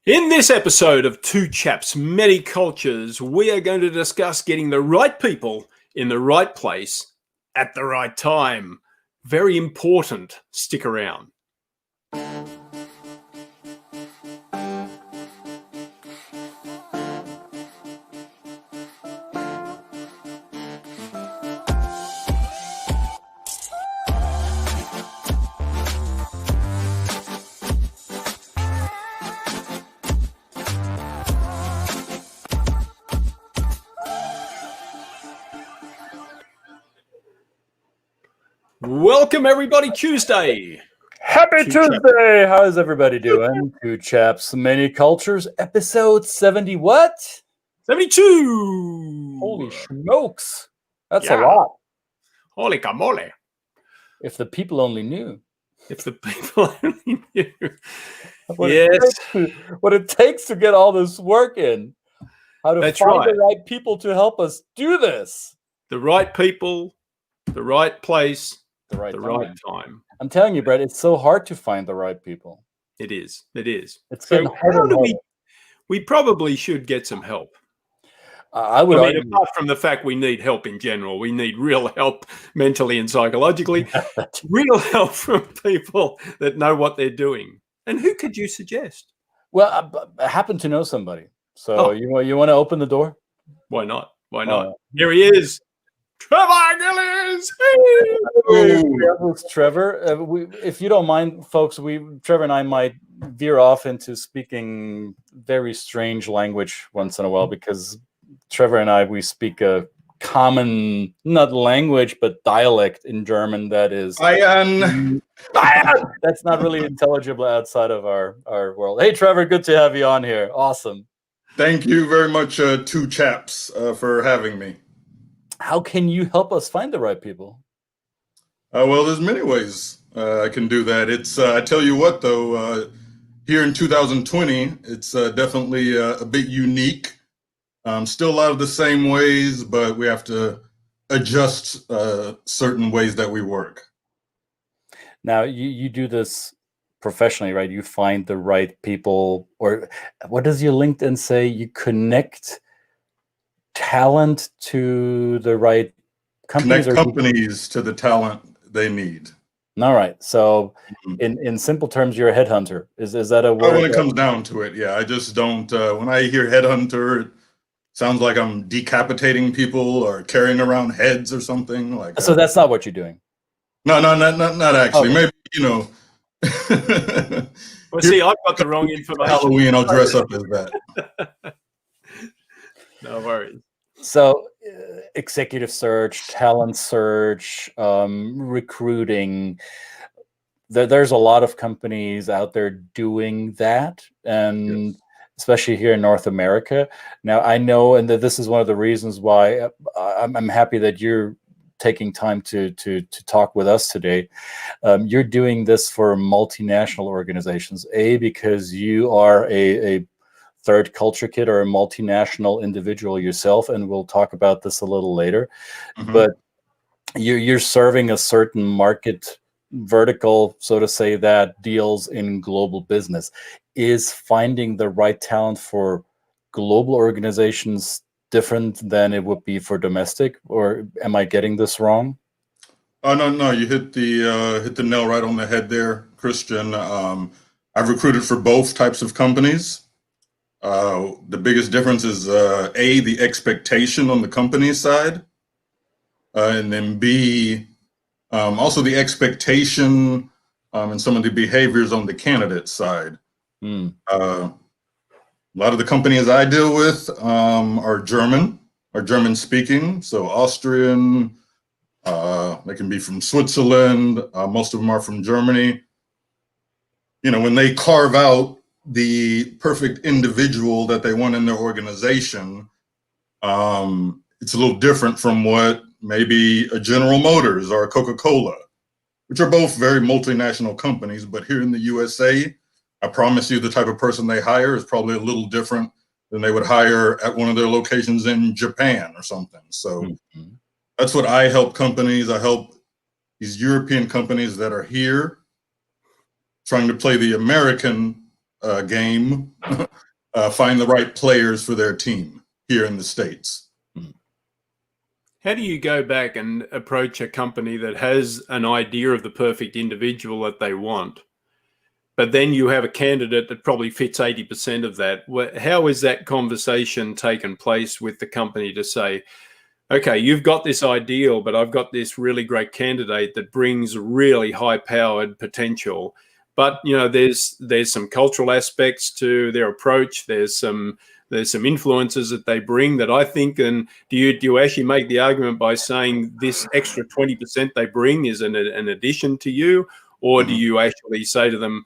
In this episode of Two Chaps, Many Cultures, we are going to discuss getting the right people in the right place at the right time. Very important. Stick around. Welcome, everybody. Tuesday. Happy Tuesday! How is everybody doing? Two Chaps, Many Cultures, episode 70 what? 72. Holy smokes. That's Yeah. a lot. Holy camole. If the people only knew. If the people only knew. What it takes to get all this work in. How to find the right people to help us do this. The right people, the right place, the right time. I'm telling you, Brett, it's so hard to find the right people. It is. It's so harder. We probably should get some help. I would argue, apart from the fact we need help in general, we need real help mentally and psychologically, real help from people that know what they're doing. And who could you suggest? Well, I happen to know somebody. So you want to open the door? Why not? Why not? Here he is. Trevor Gillis! Trevor, if you don't mind, folks, Trevor and I might veer off into speaking very strange language once in a while because Trevor and we speak a common, not language, but dialect in German that is... That's not really intelligible outside of our world. Hey, Trevor, good to have you on here. Awesome. Thank you very much, Two Chaps, for having me. How can you help us find the right people? Well, there's many ways I can do that. It's I tell you what, though, here in 2020, it's definitely a bit unique. Still a lot of the same ways, but we have to adjust certain ways that we work. Now, you do this professionally, right? You find the right people, or what does your LinkedIn say? You connect talent to the right companies? Connect companies to the talent they need. All right. So in simple terms, you're a headhunter. Is that a word? When it comes down to it, yeah. I just don't, when I hear headhunter, it sounds like I'm decapitating people or carrying around heads or something like that. So that's not what you're doing? No, not actually. Okay. Maybe, Well, see, I've got the wrong information. Halloween, I'll dress up as that. No worries. So executive search, talent search, recruiting, there's a lot of companies out there doing that, and especially here in North America. Now, I know, and this is one of the reasons why I'm happy that you're taking time to talk with us today. You're doing this for multinational organizations, because you are a third culture kid or a multinational individual yourself, and we'll talk about this a little later. But you're serving a certain market vertical, so to say, that deals in global business. Is finding the right talent for global organizations different than it would be for domestic, or am I getting this wrong? Oh, no, you hit the nail right on the head there, Christian. I've recruited for both types of companies. The biggest difference is A, the expectation on the company side, and then B, also the expectation and some of the behaviors on the candidate side. A lot of the companies I deal with are German speaking, so Austrian, they can be from Switzerland, most of them are from Germany. When they carve out the perfect individual that they want in their organization, it's a little different from what maybe a General Motors or a Coca-Cola, which are both very multinational companies, but here in the USA, I promise you the type of person they hire is probably a little different than they would hire at one of their locations in Japan or something. So that's what I help companies. I help these European companies that are here trying to play the American game, find the right players for their team here in the States. How do you go back and approach a company that has an idea of the perfect individual that they want, but then you have a candidate that probably fits 80% of that? How is that conversation taken place with the company to say, okay, you've got this ideal, but I've got this really great candidate that brings really high-powered potential. But there's some cultural aspects to their approach. There's some influences that they bring that I think. And do you actually make the argument by saying this extra 20% they bring is an addition to you, or do you actually say to them,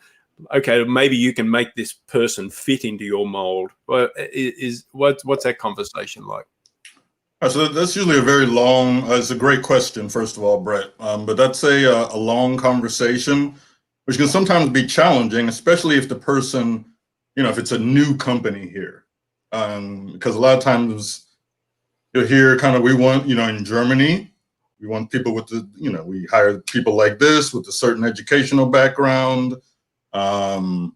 okay, maybe you can make this person fit into your mold? What's that conversation like? So that's usually a very long. It's a great question, first of all, Brett. But that's a long conversation, which can sometimes be challenging, especially if the person, if it's a new company here. Because a lot of times you'll hear kind of, we want, in Germany, we want people with we hire people like this with a certain educational background, certain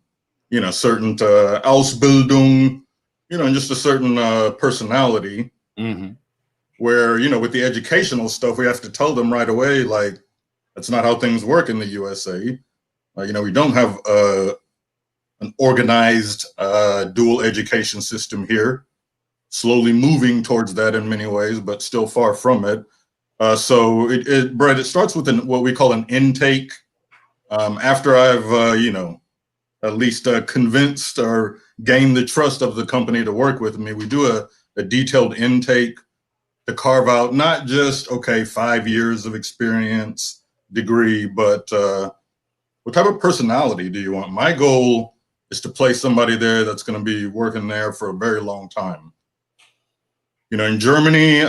Ausbildung, and just a certain personality. Mm-hmm. Where, with the educational stuff, we have to tell them right away, like, that's not how things work in the USA. We don't have an organized dual education system here, slowly moving towards that in many ways, but still far from it. So, Brett, it starts with what we call an intake. After I've, at least convinced or gained the trust of the company to work with me, we do a detailed intake to carve out not just, 5 years of experience, degree, but what type of personality do you want? My goal is to place somebody there that's going to be working there for a very long time. In Germany,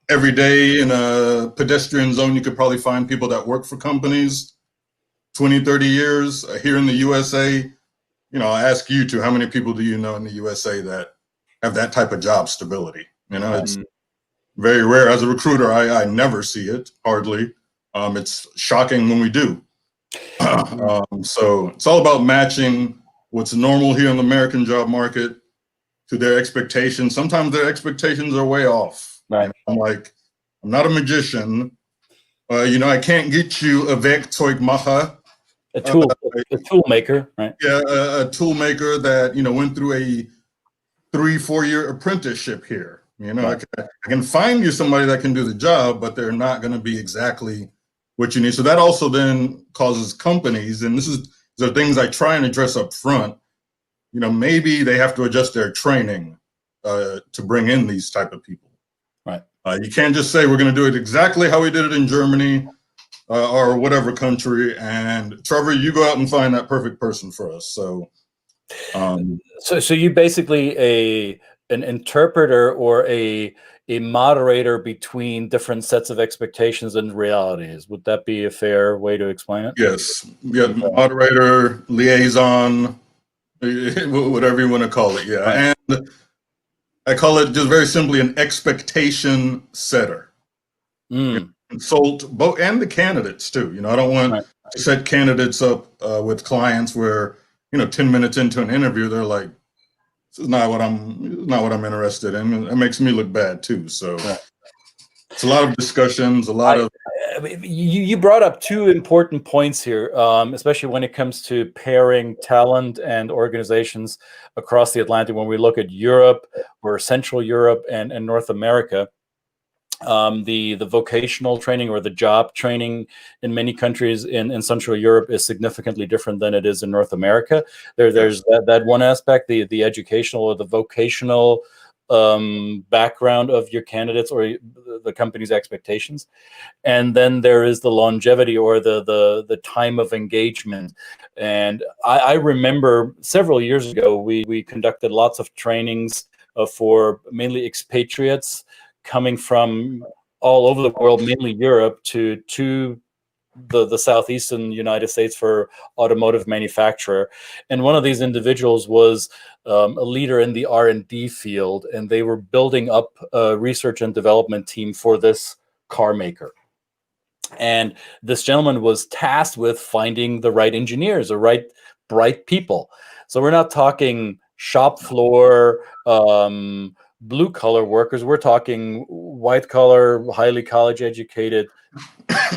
every day in a pedestrian zone, you could probably find people that work for companies 20, 30 years. Here in the USA, I'll ask you how many people do you know in the USA that have that type of job stability? It's very rare. As a recruiter, I never see it, hardly. It's shocking when we do. So it's all about matching what's normal here in the American job market to their expectations. Sometimes their expectations are way off. Right. I'm not a magician. I can't get you a Werkzeugmacher. A tool maker, right? Yeah, a tool maker that, went through a 3-4 year apprenticeship here. Right. I can find you somebody that can do the job, but they're not going to be exactly what you need. So that also then causes companies, and these are things I try and address up front. Maybe they have to adjust their training to bring in these type of people. Right. You can't just say we're going to do it exactly how we did it in Germany or whatever country. And Trevor, you go out and find that perfect person for us. So, so you basically an interpreter or a moderator between different sets of expectations and realities. Would that be a fair way to explain it? Yes. Yeah. Moderator, liaison, whatever you want to call it. Yeah. Right. And I call it just very simply an expectation setter. Consult both and the candidates too. I don't want to set candidates up with clients where, 10 minutes into an interview, they're like, this is not what I'm interested in. It makes me look bad too. So it's a lot of discussions, You brought up two important points here, especially when it comes to pairing talent and organizations across the Atlantic. When we look at Europe or Central Europe and North America, the vocational training or the job training in many countries in Central Europe is significantly different than it is in North America. There's that one aspect, the educational or the vocational background of your candidates or the company's expectations, and then there is the longevity or the time of engagement. And I remember several years ago we conducted lots of trainings for mainly expatriates coming from all over the world, mainly Europe, to the southeastern United States for automotive manufacturer. And one of these individuals was a leader in the R&D field, and they were building up a research and development team for this car maker. And this gentleman was tasked with finding the right engineers, the right bright people. So we're not talking shop floor, blue collar workers. We're talking white collar, highly college educated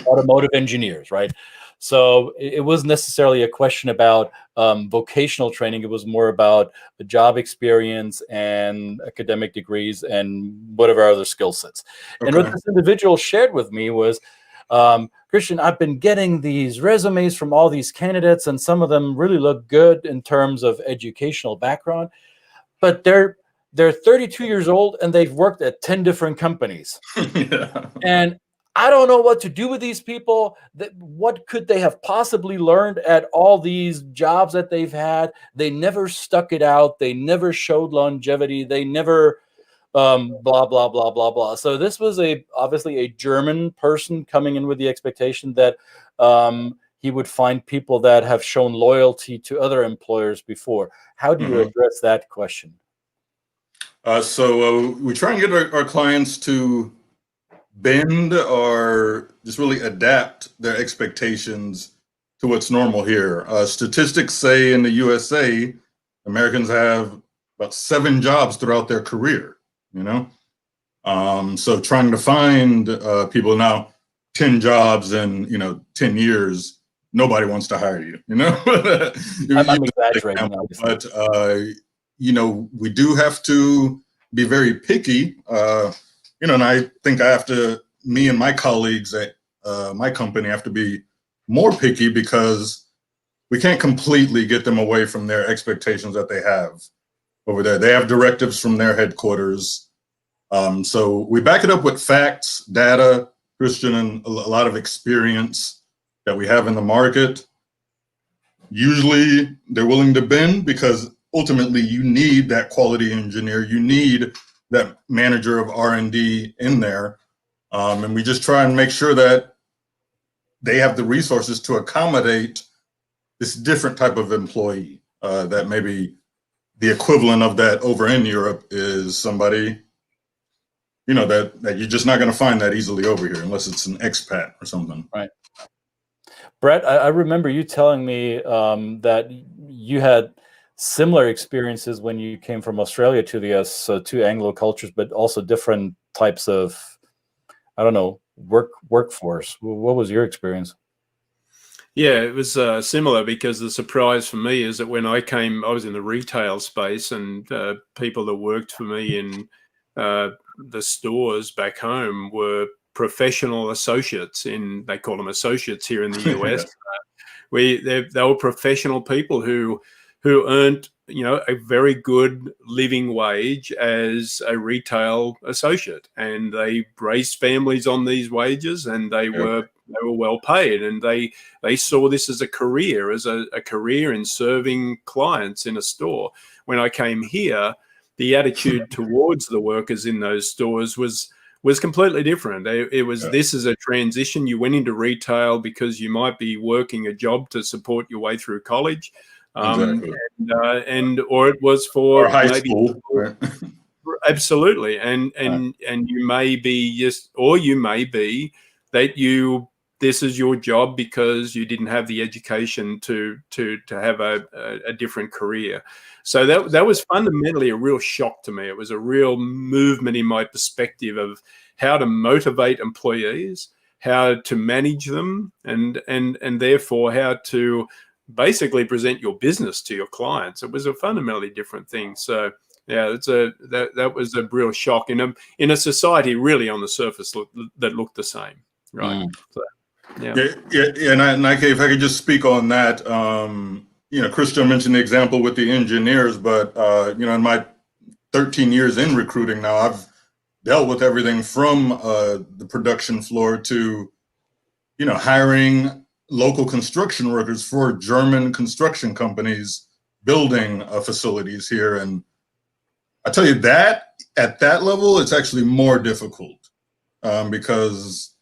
automotive engineers, right? So it wasn't necessarily a question about vocational training. It was more about the job experience and academic degrees and whatever other skill sets. And what this individual shared with me was, Christian, I've been getting these resumes from all these candidates, and some of them really look good in terms of educational background, but they're 32 years old and they've worked at 10 different companies. Yeah. And I don't know what to do with these people. What could they have possibly learned at all these jobs that they've had? They never stuck it out. They never showed longevity. They never blah, blah, blah, blah, blah. So this was obviously a German person coming in with the expectation that he would find people that have shown loyalty to other employers before. How do you address that question? So we try and get our clients to bend or just really adapt their expectations to what's normal here. Statistics say in the USA, Americans have about 7 jobs throughout their career, you know? So trying to find people now, 10 jobs in, 10 years, nobody wants to hire you, you know? I'm exaggerating, obviously. But, we do have to be very picky, and I think me and my colleagues at my company have to be more picky because we can't completely get them away from their expectations that they have over there. They have directives from their headquarters. So we back it up with facts, data, Christian, and a lot of experience that we have in the market. Usually they're willing to bend because ultimately you need that quality engineer. You need that manager of R&D in there. And we just try and make sure that they have the resources to accommodate this different type of employee, that maybe the equivalent of that over in Europe is somebody, that you're just not going to find that easily over here unless it's an expat or something. Right. Brett, I remember you telling me that you had similar experiences when you came from Australia to the US, so two Anglo cultures, but also different types of, workforce. What was your experience? Yeah, it was similar, because the surprise for me is that when I came, I was in the retail space, and people that worked for me in the stores back home were professional associates. They call them associates here in the US. They were professional people who earned a very good living wage as a retail associate, and they raised families on these wages, and they were well paid, and they saw this as a career, in serving clients in a store. When I came here, the attitude towards the workers in those stores was completely different. It was This is a transition. You went into retail because you might be working a job to support your way through college. Exactly. Or it was for or high maybe school. Right? Absolutely. And you may be that this is your job because you didn't have the education to have a different career. So that was fundamentally a real shock to me. It was a real movement in my perspective of how to motivate employees, how to manage them, and therefore how to basically present your business to your clients. It was a fundamentally different thing. So yeah, that was a real shock in a society really on the surface that looked the same, right? So, yeah. And if I could just speak on that, Christian mentioned the example with the engineers, but in my 13 years in recruiting now, I've dealt with everything from the production floor to hiring local construction workers for German construction companies building facilities here. And I tell you that at that level, it's actually more difficult because,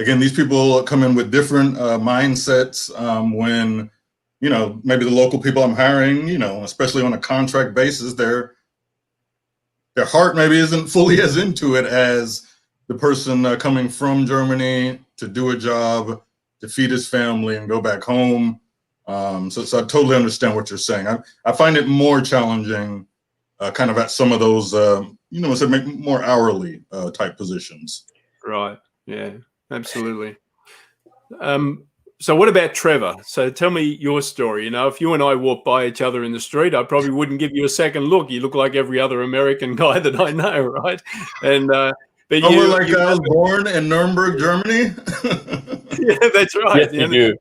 again, these people come in with different mindsets when, maybe the local people I'm hiring, especially on a contract basis, their heart maybe isn't fully as into it as the person coming from Germany to do a job, to feed his family, and go back home. So I totally understand what you're saying. I find it more challenging, kind of at some of those, more hourly type positions. Right. Yeah, absolutely. So what about Trevor? So tell me your story. You know, if you and I walked by each other in the street, I probably wouldn't give you a second look. You look like every other American guy that I know, right? And but I was born in Nuremberg, Germany. Yeah, that's right. Yes, you do.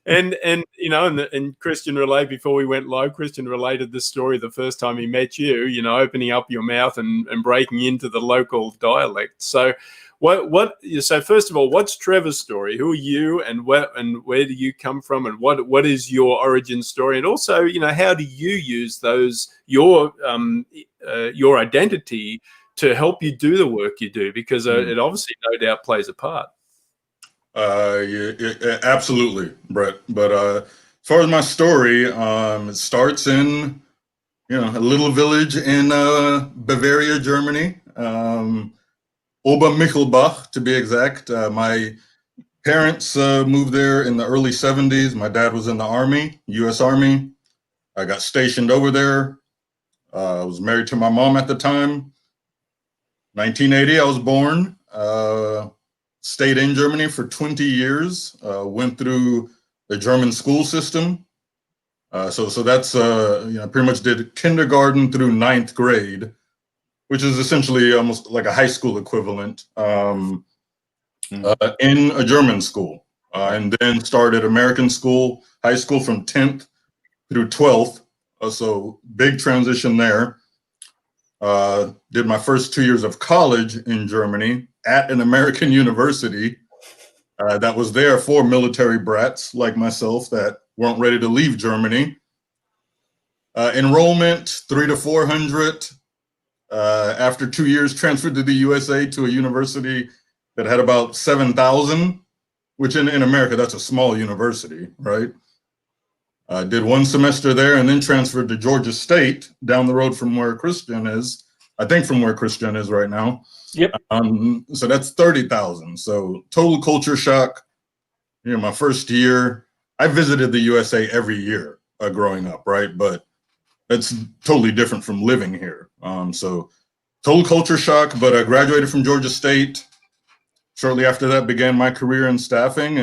And you know, and Christian relayed before we went live. Christian related this story the first time he met you. You know, opening up your mouth and breaking into the local dialect. So, what? So first of all, what's Trevor's story? Who are you, and where do you come from, and what is your origin story? And also, you know, how do you use your identity to help you do the work you do? Because it obviously, no doubt, plays a part. Yeah, absolutely, Brett. But as far as my story, it starts in, a little village in Bavaria, Germany, Obermichelbach to be exact. My parents moved there in the early 70s. My dad was in the Army, U.S. Army. I got stationed over there. I was married to my mom at the time. 1980, I was born. Stayed in Germany for 20 years, went through the German school system. So that's, pretty much did kindergarten through 9th grade, which is essentially almost like a high school equivalent in a German school. And then started American school, high school from 10th through 12th. So big transition there. Did my first 2 years of college in Germany at an American university that was there for military brats like myself that weren't ready to leave Germany. Enrollment 300 to 400. After 2 years, transferred to the USA to a university that had about 7,000, which in America, that's a small university, right? Did 1 semester there and then transferred to Georgia State down the road from where Christian is. I think from where Christian is right now. Yep. So that's 30,000. So total culture shock. My first year, I visited the USA every year growing up, right? But that's totally different from living here. So total culture shock, but I graduated from Georgia State. Shortly after that, began my career in staffing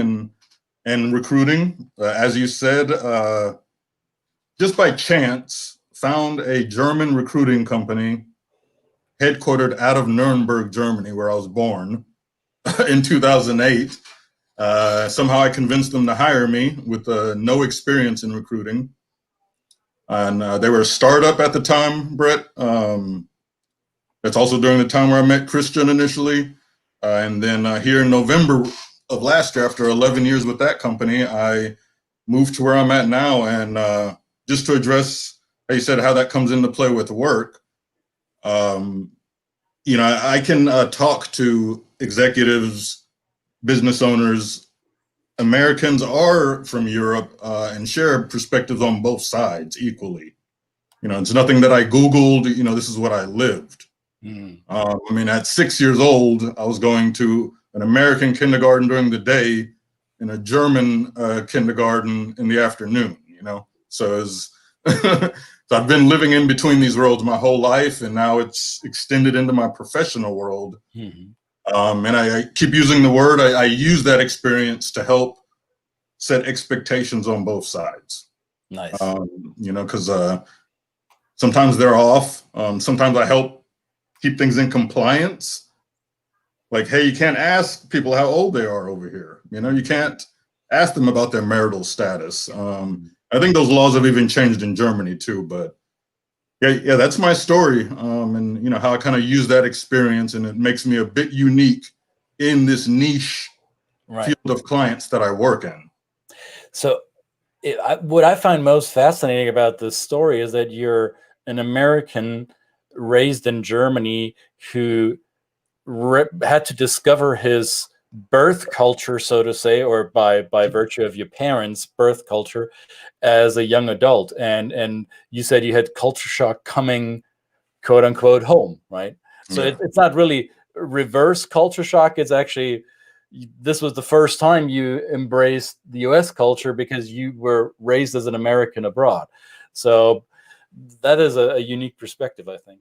and recruiting. As you said, just by chance, found a German recruiting company headquartered out of Nuremberg, Germany, where I was born in 2008. Somehow I convinced them to hire me with no experience in recruiting. And they were a startup at the time, Brett. That's also during the time where I met Christian initially. And then here in November of last year, after 11 years with that company, I moved to where I'm at now. And just to address, how you said, how that comes into play with work, I can talk to executives, business owners. Americans are from Europe and share perspectives on both sides equally. It's nothing that I Googled, this is what I lived. At 6 years old, I was going to an American kindergarten during the day and a German kindergarten in the afternoon, So so I've been living in between these worlds my whole life, and now it's extended into my professional world. And I keep using the word. I use that experience to help set expectations on both sides. Nice. Because sometimes they're off. Sometimes I help keep things in compliance. Like, hey, you can't ask people how old they are over here. You can't ask them about their marital status. I think those laws have even changed in Germany too, but yeah, that's my story. And how I kind of use that experience, and it makes me a bit unique in this niche field of clients that I work in. So what I find most fascinating about this story is that you're an American raised in Germany who had to discover his birth culture, so to say, or by virtue of your parents' birth culture as a young adult. And you said you had culture shock coming, quote unquote, home, right? So it's not really reverse culture shock. It's actually this was the first time you embraced the US culture because you were raised as an American abroad. So that is a unique perspective, I think.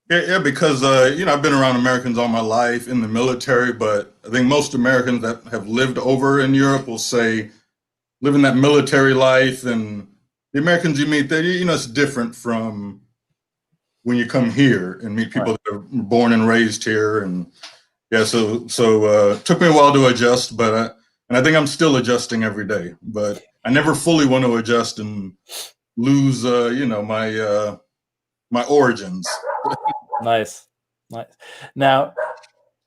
Yeah, because I've been around Americans all my life in the military, but I think most Americans that have lived over in Europe will say living that military life, and the Americans you meet there, it's different from when you come here and meet people that are born and raised here. And yeah, so it took me a while to adjust, but and I think I'm still adjusting every day, but I never fully want to adjust and lose my origins. Nice. Now,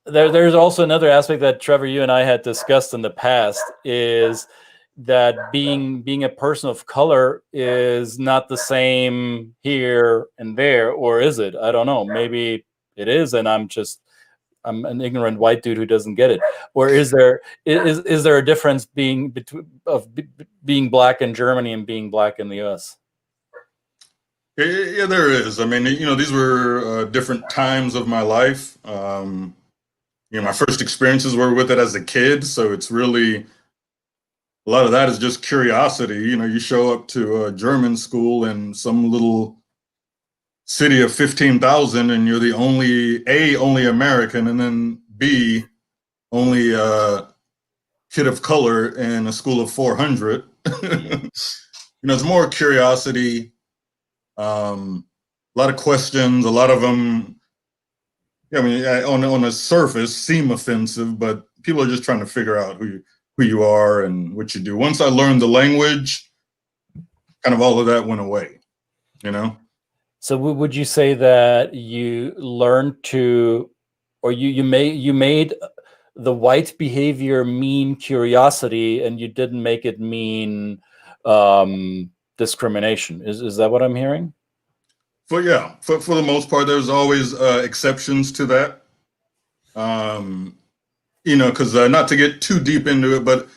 there's also another aspect that Trevor, you and I had discussed in the past, is that being a person of color is not the same here and there, or is it? I don't know. Maybe it is, and I'm an ignorant white dude who doesn't get it. Or is there a difference being black in Germany and being black in the US? Yeah, there is. I mean, these were different times of my life. My first experiences were with it as a kid, so it's really a lot of that is just curiosity. You show up to a German school in some little city of 15,000, and you're the only American, and then B, only kid of color in a school of 400. It's more curiosity. A lot of questions, a lot of them, on the surface seem offensive, but people are just trying to figure out who you are and what you do. Once I learned the language, kind of all of that went away, So would you say that you learned to, or you made the white behavior mean curiosity, and you didn't make it mean discrimination? Is that what I'm hearing? For the most part, there's always exceptions to that. Because not to get too deep into it, but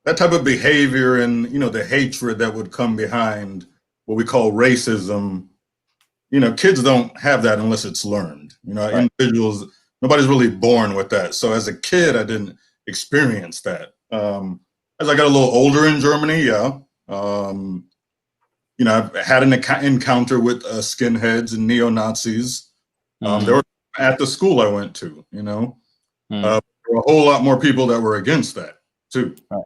that type of behavior and the hatred that would come behind what we call racism, kids don't have that unless it's learned. Right. Individuals, nobody's really born with that. So as a kid, I didn't experience that. As I got a little older in Germany, I've had an encounter with skinheads and neo-Nazis. They were at the school I went to, there were a whole lot more people that were against that too. Right.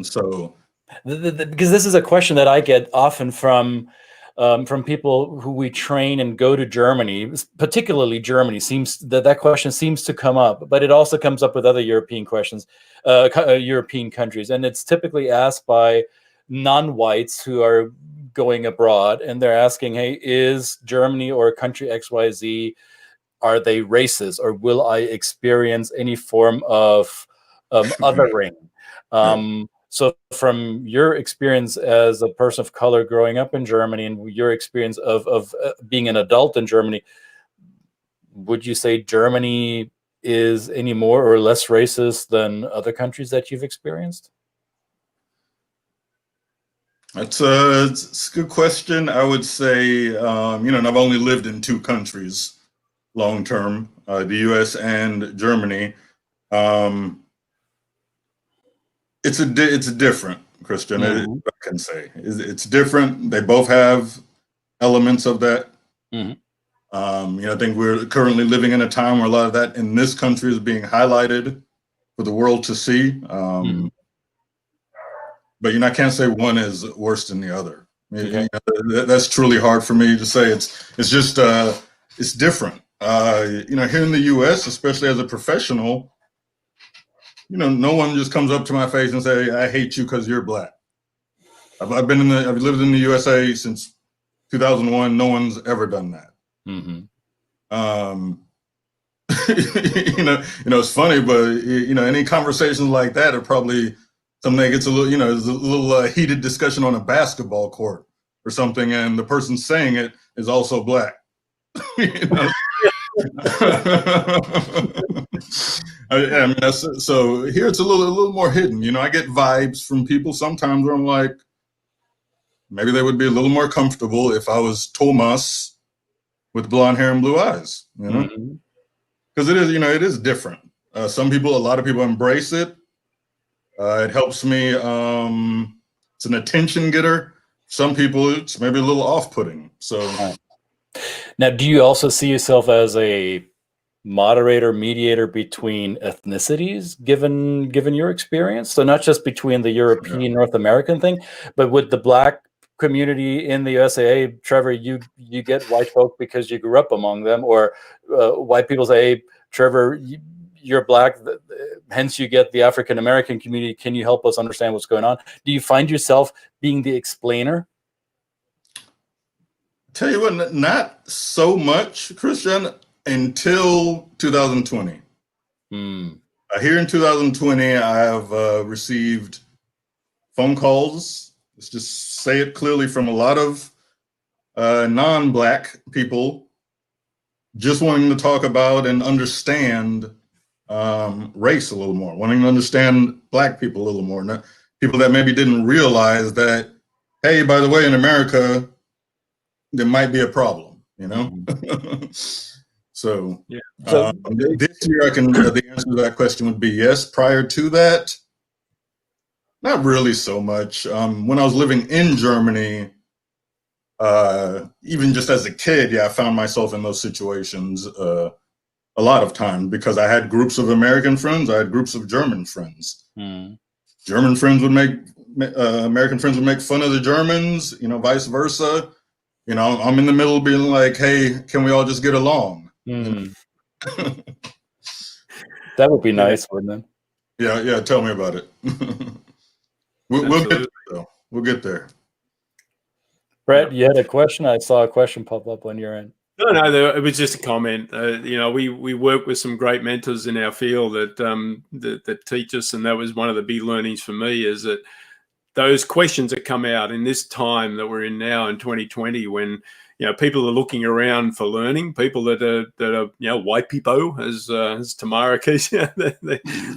So because this is a question that I get often from people who we train and go to Germany, particularly Germany. Seems that question seems to come up, but it also comes up with other European questions, European countries, and it's typically asked by non-whites who are going abroad, and they're asking, "Hey, is Germany or country XYZ, are they racist, or will I experience any form of othering?" So from your experience as a person of color growing up in Germany, and your experience of being an adult in Germany, would you say Germany is any more or less racist than other countries that you've experienced? It's a good question. I would say, and I've only lived in two countries long term, the U.S. and Germany. It's different, Christian. I can say it's different. They both have elements of that. I think we're currently living in a time where a lot of that in this country is being highlighted for the world to see. But I can't say one is worse than the other. Okay. That's truly hard for me to say. It's just it's different. Here in the U.S., especially as a professional, no one just comes up to my face and say, "I hate you because you're black." I've lived in the USA since 2001. No one's ever done that. It's funny, but any conversations like that are probably something that gets a little, there's a little heated discussion on a basketball court or something, and the person saying it is also black. So here it's a little more hidden. I get vibes from people sometimes where I'm like, maybe they would be a little more comfortable if I was Thomas with blonde hair and blue eyes, because it is different. A lot of people embrace it. It helps me. It's an attention getter. Some people, it's maybe a little off-putting. So now, do you also see yourself as a moderator, mediator between ethnicities, given your experience? So not just between the European, North American thing, but with the Black community in the USAA, Trevor, you get white folk because you grew up among them, or white people say, hey, Trevor, you're Black, hence you get the African American community. Can you help us understand what's going on? Do you find yourself being the explainer? Tell you what, not so much, Christian, until 2020. Here in 2020, I have received phone calls, let's just say it clearly, from a lot of non-Black people just wanting to talk about and understand race a little more, wanting to understand Black people a little more. Not people that maybe didn't realize that, hey, by the way, in America, there might be a problem, you know? So, this year, the answer to that question would be yes. Prior to that, not really so much. When I was living in Germany, even just as a kid, I found myself in those situations a lot of times because I had groups of American friends, I had groups of German friends. German friends would make American friends would make fun of the Germans, vice versa. I'm in the middle being like, hey, can we all just get along? That would be nice, wouldn't it? Yeah, tell me about it. We'll get there, though. We'll get there. Brett, you had a question? I saw a question pop up on your end. No, it was just a comment. We work with some great mentors in our field that teach us, and that was one of the big learnings for me, is that those questions that come out in this time that we're in now in 2020, when people are looking around for learning, people that are white people, as Tamara keeps,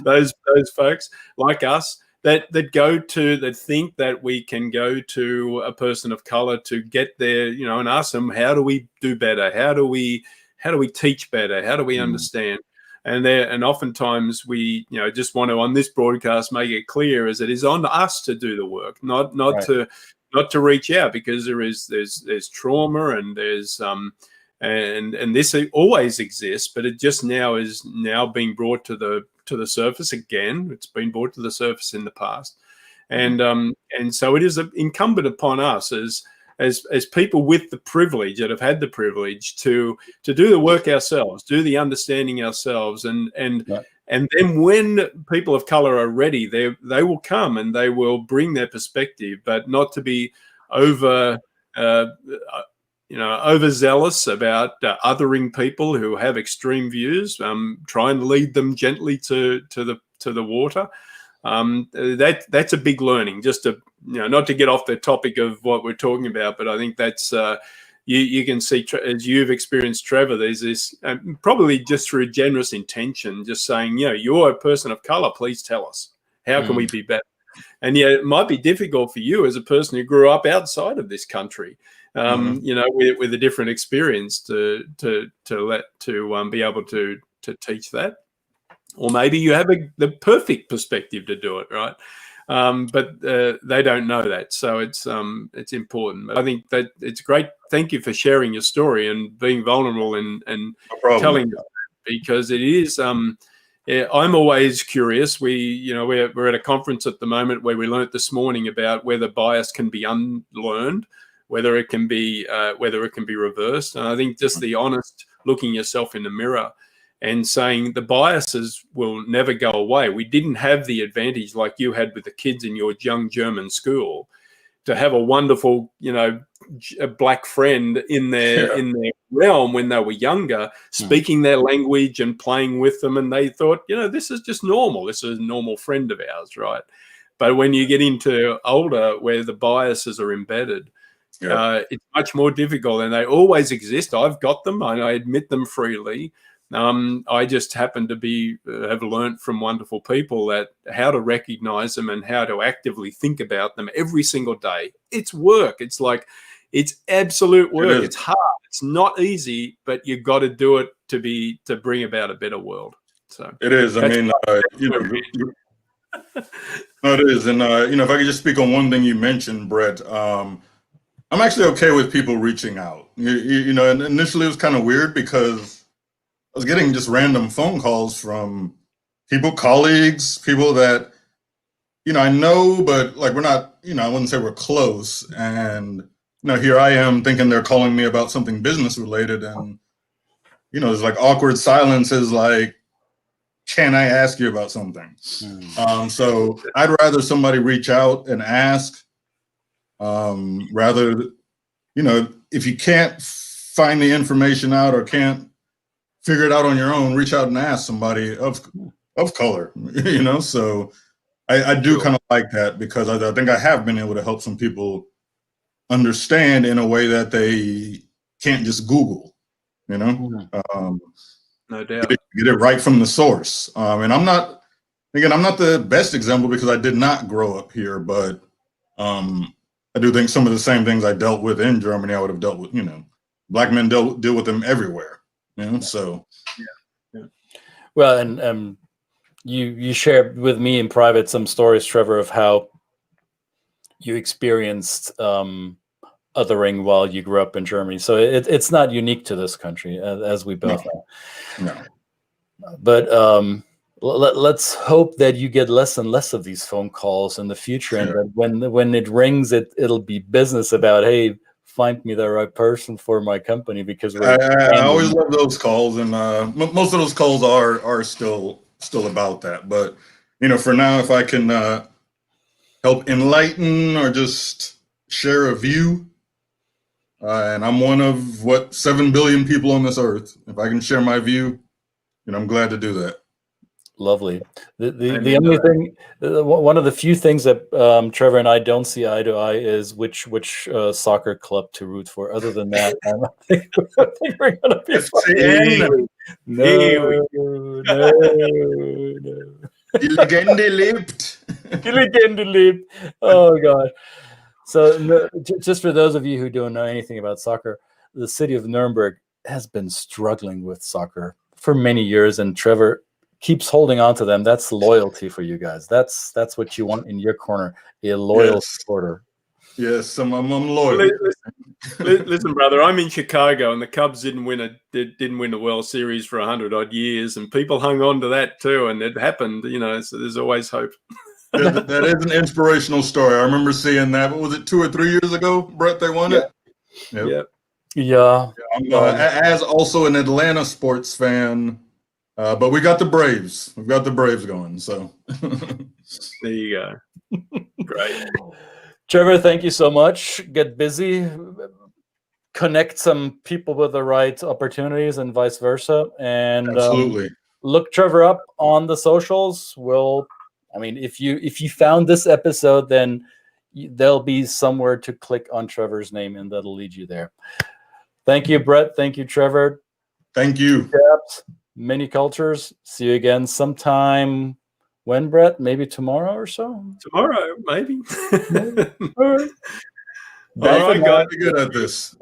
those folks like us that think that we can go to a person of color to get there, and ask them, how do we do better? How do we teach better? How do we understand? And oftentimes we just want to, on this broadcast, make it clear as it is on us to do the work, not to reach out, because there's trauma and there's and this always exists, but it just is now being brought to the surface again. It's been brought to the surface in the past, and so it is incumbent upon us as people with the privilege, that have had the privilege to do the work ourselves, do the understanding ourselves, and then when people of color are ready, they will come and they will bring their perspective, but not to be overzealous about othering people who have extreme views. Try and lead them gently to the water. That's a big learning. Just to not to get off the topic of what we're talking about, but I think that's you can see, as you've experienced, Trevor, there's this probably just through generous intention, just saying, you're a person of color, please tell us, how can we be better? And it might be difficult for you as a person who grew up outside of this country, with a different experience to be able to teach that. Or maybe you have the perfect perspective to do it, right? But they don't know that, so it's important. But I think that it's great. Thank you for sharing your story and being vulnerable and telling us that, because it is. I'm always curious. We're at a conference at the moment where we learnt this morning about whether bias can be unlearned, whether it can be reversed. And I think just the honest looking yourself in the mirror and saying the biases will never go away. We didn't have the advantage like you had with the kids in your young German school to have a wonderful, a Black friend in their realm when they were younger, speaking their language and playing with them. And they thought, this is just normal. This is a normal friend of ours, right? But when you get into older, where the biases are embedded, it's much more difficult, and they always exist. I've got them, and I admit them freely. I just happen to have learned from wonderful people that how to recognize them and how to actively think about them every single day. It's work. It's absolute work. It's hard. It's not easy, but you've got to do it to bring about a better world. So it is. I mean, no, it is. And, if I could just speak on one thing you mentioned, Brett, I'm actually okay with people reaching out. And initially it was kind of weird because I was getting just random phone calls from people, colleagues, people that, I know, but like we're not, I wouldn't say we're close. And, here I am thinking they're calling me about something business related. And, there's like awkward silences like, can I ask you about something? So I'd rather somebody reach out and ask, rather, if you can't find the information out or can't figure it out on your own, reach out and ask somebody of color, So I do kind of like that because I think I have been able to help some people understand in a way that they can't just Google, no doubt. Get it right from the source. And I'm not the best example because I did not grow up here, but I do think some of the same things I dealt with in Germany, I would have dealt with, Black men deal with them everywhere, so. Yeah. Well, and you shared with me in private some stories, Trevor, of how you experienced othering while you grew up in Germany. So it's not unique to this country, as we both know. No. But let's hope that you get less and less of these phone calls in the future, and that when it rings, it'll be business about, hey, find me the right person for my company, because I always love those calls, and most of those calls are still about that. But for now, if I can help enlighten or just share a view, and I'm one of 7 billion people on this earth. If I can share my view, I'm glad to do that. Lovely. The only thing, one of the few things that Trevor and I don't see eye to eye is which soccer club to root for. Other than that, I think we're gonna be fine. No. Die Legende lebt. Die Legende lebt. Oh gosh. So just for those of you who don't know anything about soccer, the city of Nuremberg has been struggling with soccer for many years, and Trevor keeps holding on to them. That's loyalty for you guys. That's what you want in your corner, a loyal supporter. Yes, I'm loyal. Listen, brother, I'm in Chicago, and the Cubs didn't win the World Series for 100-odd years, and people hung on to that too, and it happened. So there's always hope. That is an inspirational story. I remember seeing that. What was it, 2 or 3 years ago, Brett? They won it. Yep. Yeah. I'm as also an Atlanta sports fan, but we got the Braves. We've got the Braves going. So there you go. Great. Trevor, thank you so much. Get busy. Connect some people with the right opportunities and vice versa. And absolutely. Look Trevor up on the socials. If you found this episode, then there'll be somewhere to click on Trevor's name, and that'll lead you there. Thank you, Brett. Thank you, Trevor. Thank you. Chaps, Many Cultures. See you again sometime. When, Brett? Maybe tomorrow or so? Tomorrow, maybe. All right. All right, guys. Be good at this.